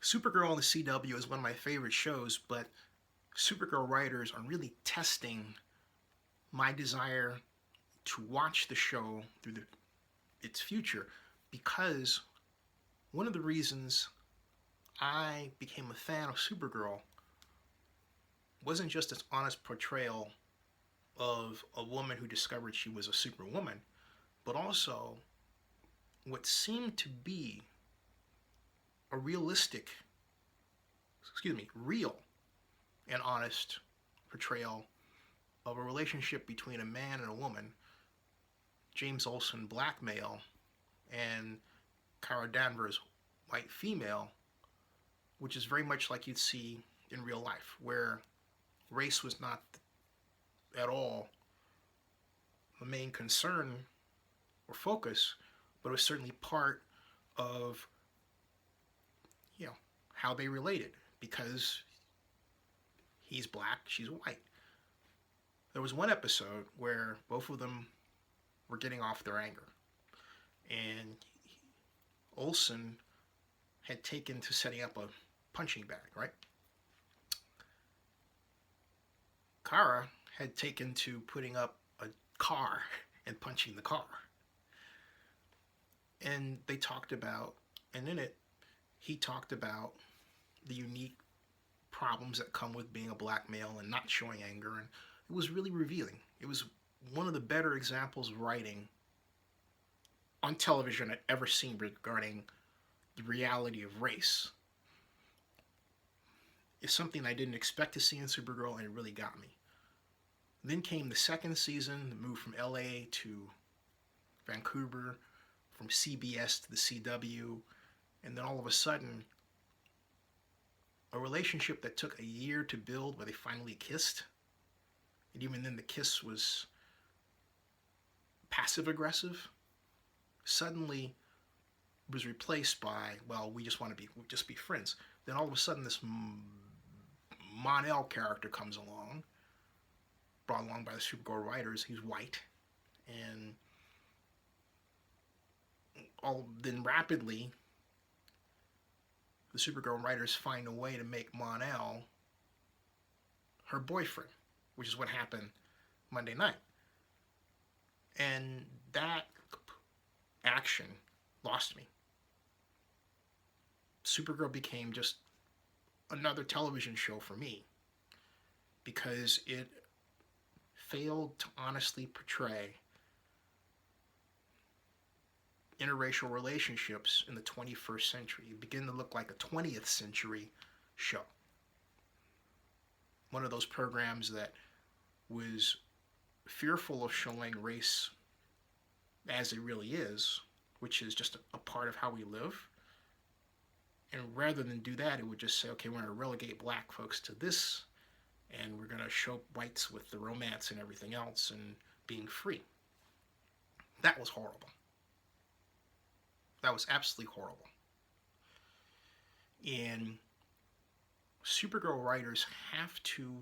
Supergirl on the CW is one of my favorite shows, but Supergirl writers are really testing my desire to watch the show through its future because one of the reasons I became a fan of Supergirl wasn't just its honest portrayal of a woman who discovered she was a superwoman, but also what seemed to be a real and honest portrayal of a relationship between a man and a woman, James Olsen, black male, and Kara Danvers, white female, which is very much like you'd see in real life, where race was not at all the main concern or focus, but it was certainly part of you know how they related because he's black, she's white. There was one episode where both of them were getting off their anger, and Olsen had taken to setting up a punching bag, right? Kara had taken to putting up a car and punching the car. And they talked about, and in it, he talked about the unique problems that come with being a black male and not showing anger. And it was really revealing. It was one of the better examples of writing on television I'd ever seen regarding the reality of race. It's something I didn't expect to see in Supergirl, and it really got me. Then came the second season, the move from LA to Vancouver, from CBS to the CW, and then all of a sudden, a relationship that took a year to build where they finally kissed, and even then the kiss was passive aggressive, suddenly was replaced by, well, we just want to be friends. Then all of a sudden this Mon-El character comes along, brought along by the Supergirl writers. He's white, and then rapidly the Supergirl writers find a way to make Mon-El her boyfriend, which is what happened Monday night. And that action lost me. Supergirl became just another television show for me because it failed to honestly portray interracial relationships in the 21st century. It began to look like a 20th century show. One of those programs that was fearful of showing race as it really is, which is just a part of how we live. And rather than do that, it would just say, okay, we're going to relegate black folks to this, and we're going to show whites with the romance and everything else and being free. That was horrible. That was absolutely horrible. And Supergirl writers have to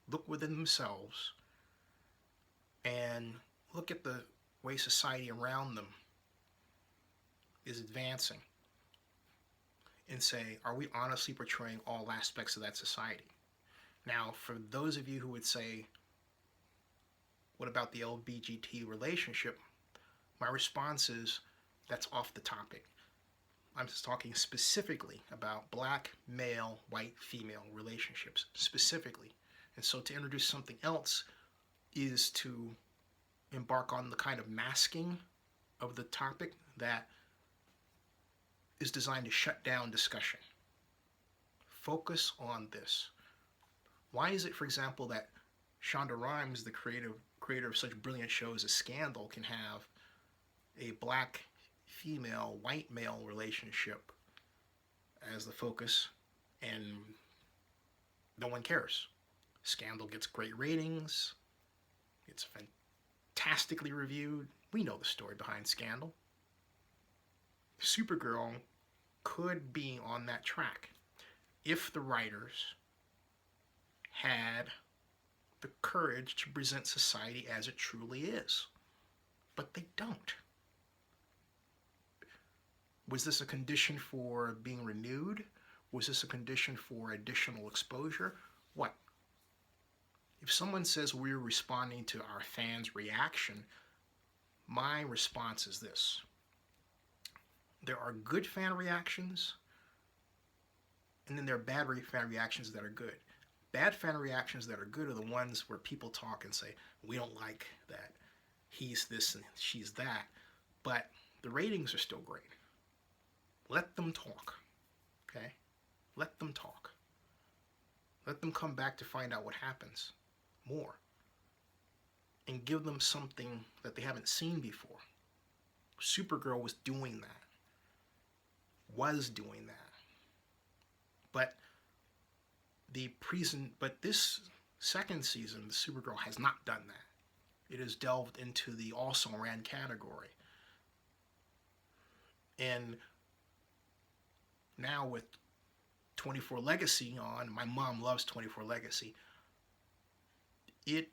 look within themselves and look at the way society around them is advancing and say, are we honestly portraying all aspects of that society? Now, for those of you who would say, what about the LBGT relationship? My response is, that's off the topic. I'm just talking specifically about black, male, white, female relationships, specifically. And so to introduce something else is to embark on the kind of masking of the topic that is designed to shut down discussion. Focus on this. Why is it, for example, that Shonda Rhimes, the creator of such brilliant shows as Scandal, can have a black female, white male relationship as the focus, and no one cares? Scandal gets great ratings. It's fantastically reviewed. We know the story behind Scandal. Supergirl could be on that track if the writers had the courage to present society as it truly is. But they don't. Was this a condition for being renewed? Was this a condition for additional exposure? What? If someone says we're responding to our fans' reaction, my response is this. There are good fan reactions, and then there are bad fan reactions that are good. Bad fan reactions that are good are the ones where people talk and say, we don't like that he's this and she's that, but the ratings are still great. Let them talk, okay? Let them talk. Let them come back to find out what happens more. And give them something that they haven't seen before. Supergirl was doing that. But this second season, the Supergirl has not done that. It has delved into the also-ran category. And now with 24 Legacy on, my mom loves 24 Legacy, it,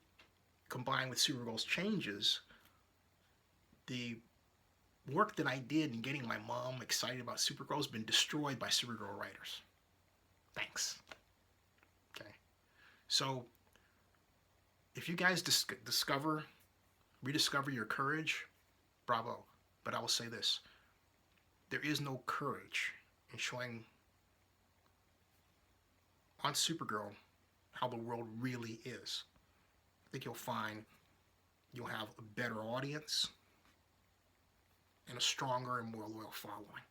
combined with Supergirl's changes, the work that I did in getting my mom excited about Supergirl has been destroyed by Supergirl writers. Thanks. Okay. So, if you guys rediscover your courage, bravo. But I will say this. There is no courage in showing on Supergirl how the world really is. I think you'll find you'll have a better audience and a stronger and more loyal following.